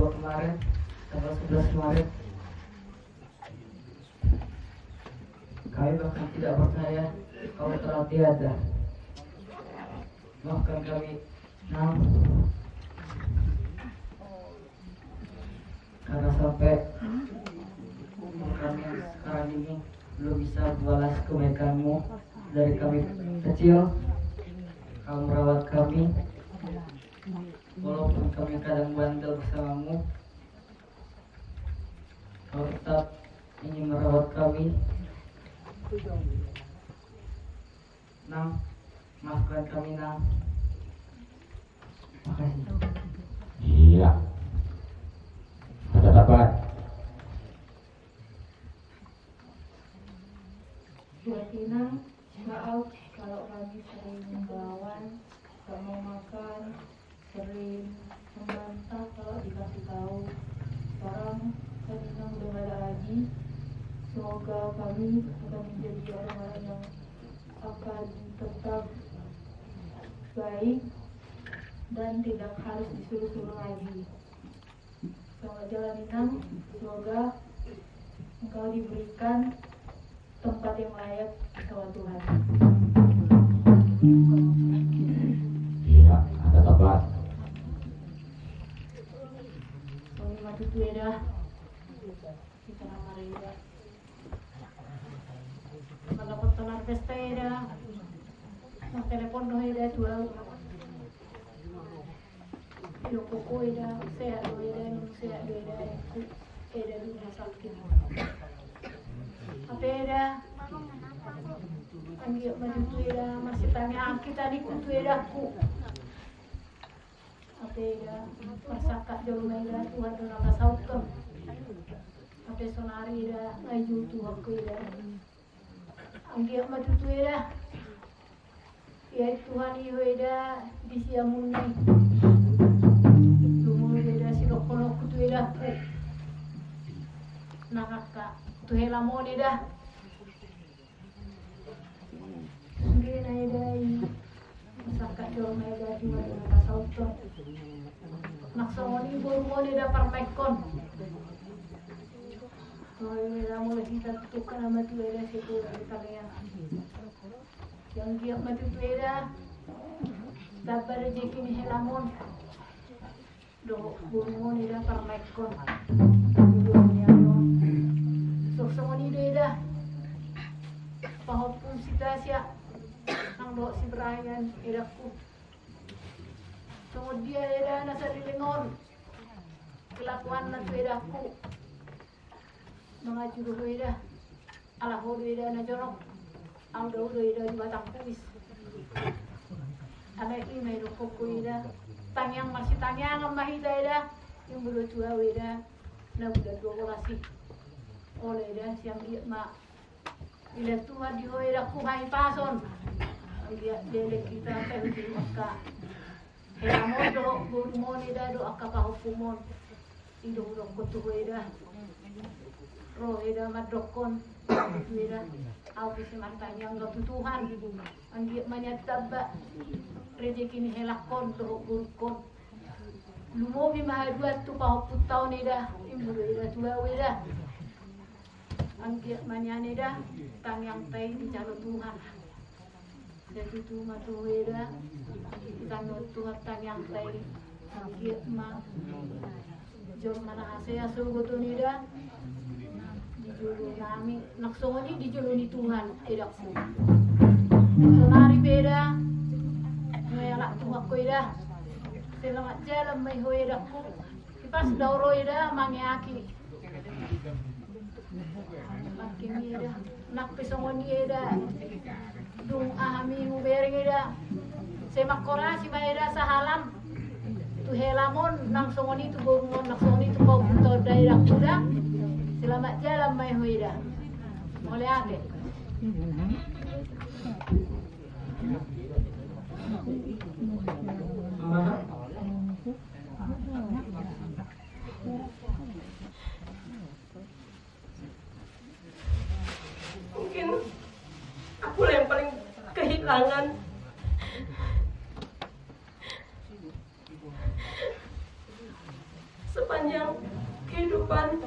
2 kemarin, tanggal 11 kemarin. Kami bahkan tidak percaya kalau telah tiada. Maafkan kami, Nam, karena sampai kami sekarang ini belum bisa balas kebaikanmu dari kami kecil. Kamu merawat kami, walaupun kami kadang bandel bersamamu. Kau tetap ingin merawat kami. Nam, maafkan kami, Nam. Makasih. Iya. Ada dapat. Buat Inang, maaf kalau kami sering melawan, gak mau makan, sering membantah kalau dikasih tahu. Sekarang kan Inang udah gak ada lagi. Semoga kami akan menjadi orang-orang yang akan tetap baik dan tidak harus disuruh-suruh lagi. Selamat jalan Inang, semoga engkau diberikan tempat yang layak sama Tuhan. Iya, ada dapat. Kami mati tuh ya dah. Kita nama Reda. Kalau petenar pesta ya dah. Nah telepon doh ya dah jual. Yo koko ya dah. Sehat doh ya dah. Sehat doh ya dah. Ya dah dunia sakit. Apa ya dah? Anggap maju tuh ya dah. Masih tanya kita di kutu ya dah ku. Apa ya dah? Masakat jauh ya dah. Tuhan doh nama saukem. Apa sonari dah. Aju tuh aku ya dah. Anggap maju tuh ya dah. Ya Tuhan iyo ya dah. Disiamun nih. Lumul ya dah. Silok-kolok tuh ya dah ku. Nakaka. Tuh helamon ya dah. Hindi na iday masakat jauh na iday di wala nakasauto. Naksawani burmo nila parmekon. Hoy nila mo kita tutukan na matuwela si Tura di kanya. Yang giyak matuwela dapat rezeki ni helamon. Do burmo nila parmekon. Sok-sok ni dah. Pahopun sitasya ang do si Brian iraku. Tungod dia ira na sa lilingon. Kelakuan na iraku. Mga juro ira. Alaho ira na jorok. Ang do ira di batang puis. Ana i may roko ko ira. Tangyang masih tangyang ang mahida ira. Yung bulo tua ira na budak dokorasi. Oleh ira siyang iya ma. Ila Tuhan di hoira ku hai pason. Dia dele kita pergi maka. Helamon do gurumon ida do akka kahupumon. Ido do kutu hoira. Ro ida madokon. Ida au bisi matanya ngau Tuhan. Anggi manyat tabba. Rezeki ni helakon do gurukon. Lumobi mahaduat tu pahuputau ida. Imbu ida tua ida. Anggi manyane dah tang yang tay di jalur Tuhan. Jadi tu matu weda tang Tuhan tang yang tay anggi ma jom mana asya sugo tu nida di julu nami naksoni di julu ni Tuhan tidak ku. Sonari beda ngayalak Tuhan ko ida. Selamat jalan mai hoida ku. Kipas dauro ida mangyaki. Makin ida nak pisongon ida dung ahami ngubering ida semak korasi maeda sa halam tu helamon nang songon itu borungon nak songon itu kau buto daerah kuda selamat jalan mai hoida oleh ake mungkin aku lah yang paling kehilangan. Sepanjang sepanjang kehidupan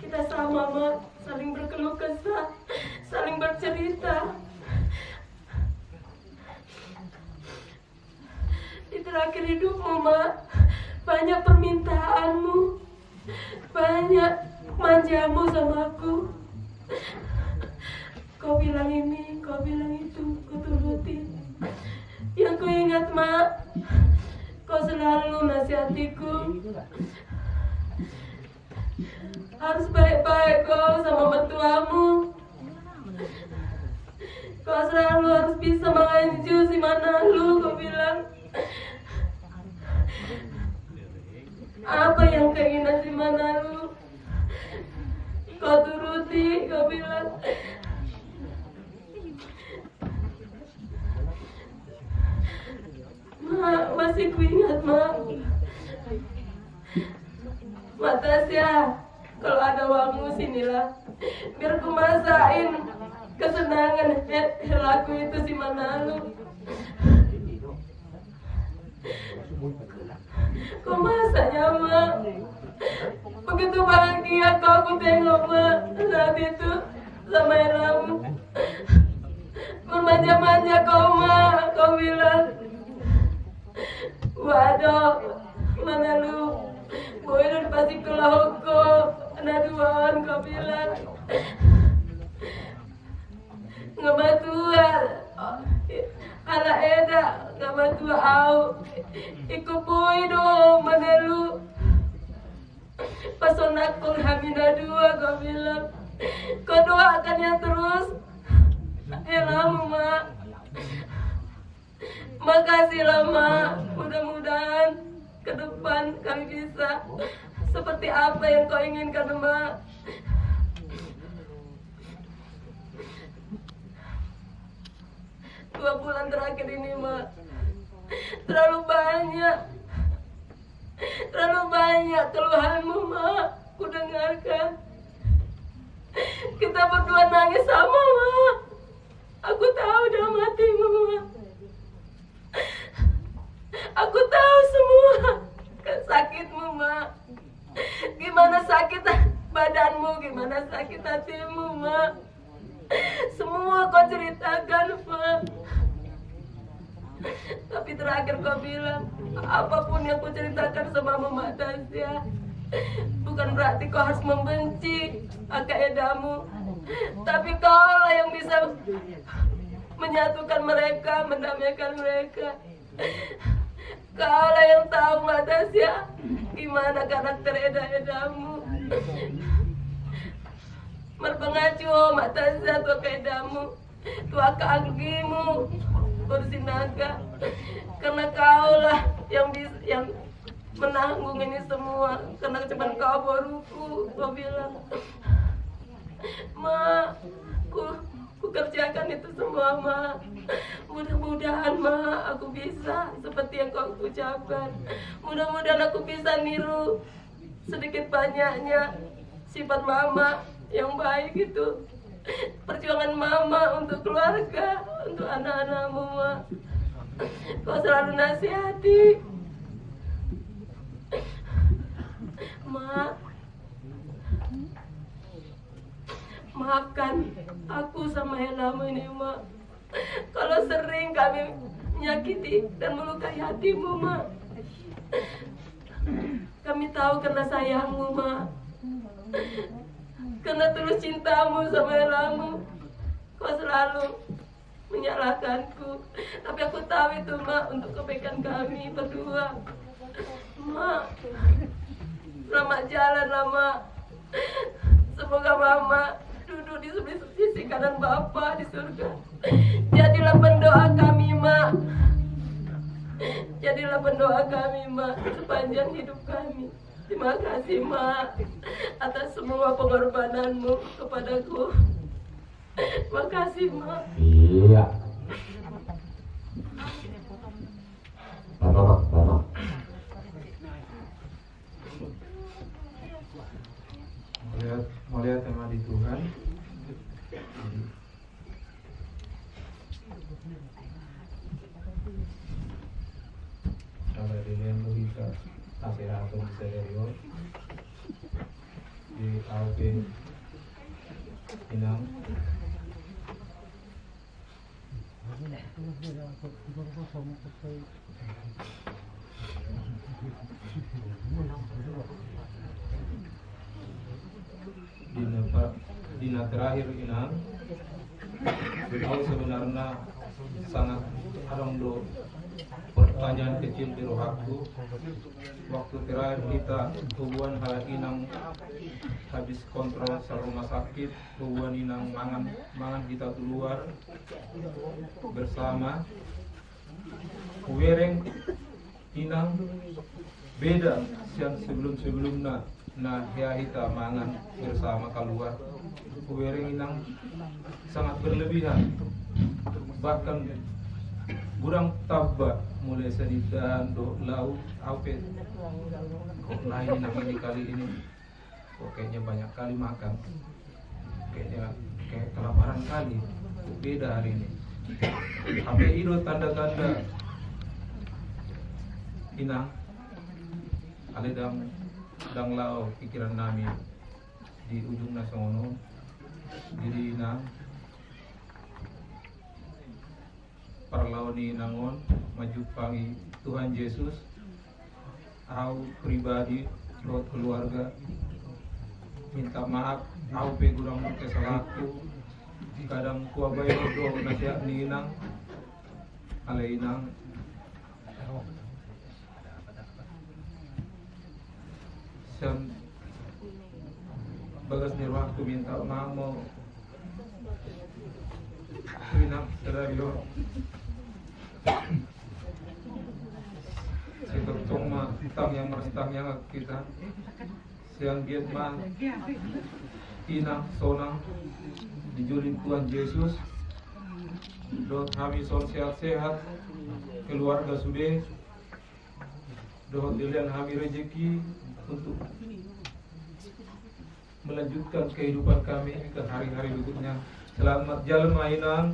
kita sama, Ma, saling berkeluh kesah, saling bercerita. Di terakhir hidupmu, Ma, banyak permintaanmu, banyak manjamu sama aku. Kau bilang ini, kau bilang itu, kau turutin. Yang ku ingat, Ma, kau selalu nasihatiku. Harus baik-baik kau sama mertuamu. Kau selalu harus bisa menganju si Manalu, kau bilang. Apa yang keinginan si Manalu, kau turuti, kau bilang. Ma, masih ku ingat, Ma. Ma Tasya, kalau ada uangmu sinilah, biar ku masain kesenangan helaku itu si Manalu. Kau masaknya, Ma. Begitu bahagia kau aku tengok, Ma, saat itu sama helamu. Bermanja-manja kau, Ma, kau bilang. Waduh, Manalu, boy udah pasti kelau kok, naduan kau bilang. Nggak matua, ala eda, nggak matua au, ikut boy dong, Manalu. Pasonak kong hamina dua, kau bilang. Kau doakan ya terus, helamu, Ma. Makasihlah, Ma. Mudah-mudahan ke depan kami bisa seperti apa yang kau inginkan, Ma. Dua bulan terakhir ini, Ma, terlalu banyak keluhanmu, Ma. Ku dengarkan. Kita berdua nangis sama, Ma. Aku tahu dalam hatimu, Ma. Aku tahu semua sakitmu, Ma. Gimana sakit badanmu, gimana sakit hatimu, Ma. Semua kau ceritakan, Ma. Tapi terakhir kau bilang, apapun yang kau ceritakan sama Mama Tasya, bukan berarti kau harus membenci kakak edamu. Tapi kau lah yang bisa menyatukan mereka, mendamaikan mereka. Kau lah yang tahu, Mbak Tasya, gimana karakter edamu. Merpengacu, Mbak Tasya, tua keedamu, tua keagimu, bersinaga. Karena kau lah yang menanggung ini semua. Karena cuma kau baruku, kau bilang. Ma, ku kerjakan itu semua, Ma. Mudah-mudahan, Ma, aku bisa seperti yang kau ucapkan. Mudah-mudahan aku bisa niru sedikit banyaknya sifat Mama yang baik itu. Perjuangan Mama untuk keluarga, untuk anak-anakmu, Ma. Kau selalu nasihati. Ma, maafkan aku sama helamu ini, Ma. Kalau sering kami menyakiti dan melukai hatimu, Ma. Kami tahu karena sayangmu, Ma. Karena tulus cintamu sama helamu. Kau selalu menyalahkanku. Tapi aku tahu itu, Ma, untuk kebaikan kami berdua. Ma, selamat jalan, Ma. Semoga Mama duduk di sebelah sisi kanan Bapa di surga. Jadilah pendoa kami, Ma. Jadilah pendoa kami, Ma, sepanjang hidup kami. Terima kasih, Ma, atas semua pengorbananmu kepadaku. Terima kasih, Ma. Iya. Bapak. Melihat tema di Tuhan. Kalau dilihat bisa Kaserato Miserere di AOP Inang Dina terakhir Inang beliau sebenarnya sangat do pertanyaan kecil di roh aku. Waktu terakhir kita hubungan hal Inang habis kontrol sa rumah sakit, hubungan Inang mangan kita keluar bersama Wereng Inang beda yang sebelumnya. Nah, ya kita mangan bersama keluar. Wereng Inang sangat berlebihan. Bahkan kurang tabah mulai sedidan do laut apa lain Inang ini kali ini kayaknya banyak kali makan, kayak kelaparan kali. Beda hari ini. Apa itu tanda-tanda Inang ale dang lao pikiran nami di ujung nasional. Jadi Inang parlauni nangon maju pangi Tuhan Yesus au pribadi buat keluarga minta maaf au pe kurang kesalahanku kadang kuabai do nasihat ni Inang ale Inang Sam bagas nirwaktu minta maaf mau Inang serario si tertong mah tang yang kita siang giat mah Inang sonang dijulin Tuhan Yesus dot kami son sehat-sehat keluarga sudah dot dilihat kami rezeki untuk melanjutkan kehidupan kami ke hari-hari berikutnya. Selamat jalan mainan,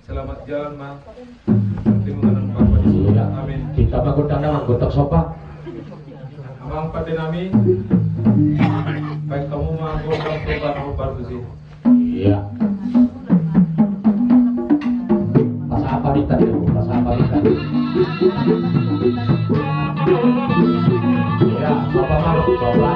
selamat jalan mah. Terima Bapak di surga. Amin. Kita mengundang nama gotok sopa. Abang pada nami. Baik kamu mah gotok sopa kamu baru sih. Iya. Pas apa nih tadi? Iya, sopa mau sopa.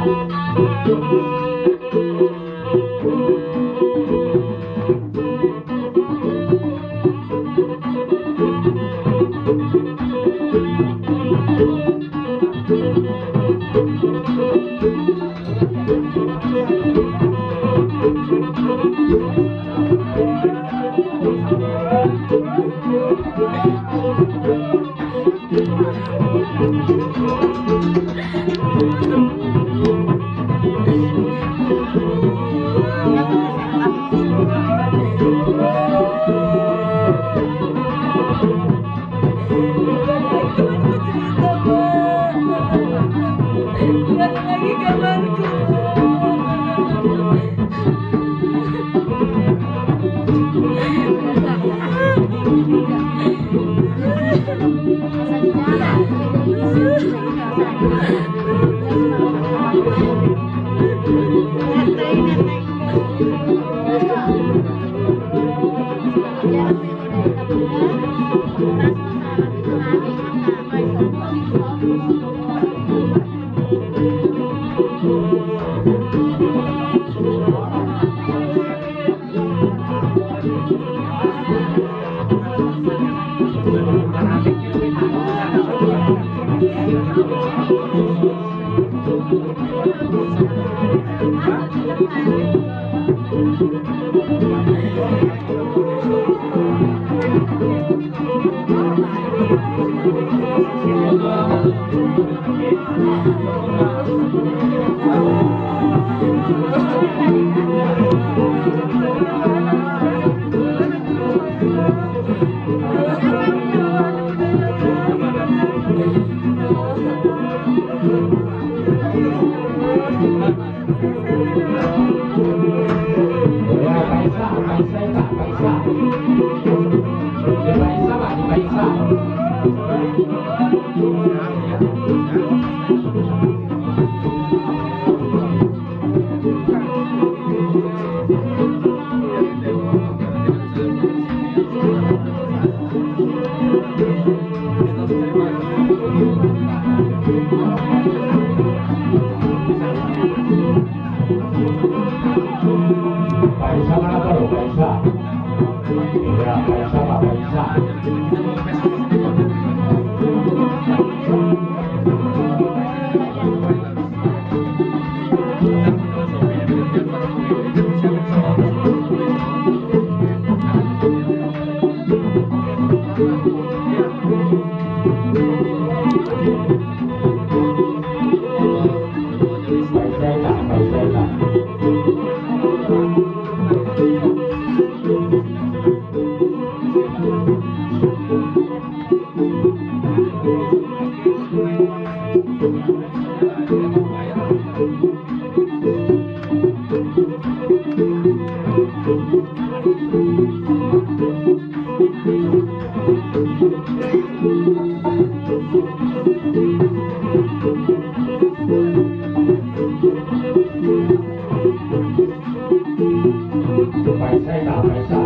Paisa. Paisa mana baru Paisa? Iya, Paisa Pak Paisa. Paisa.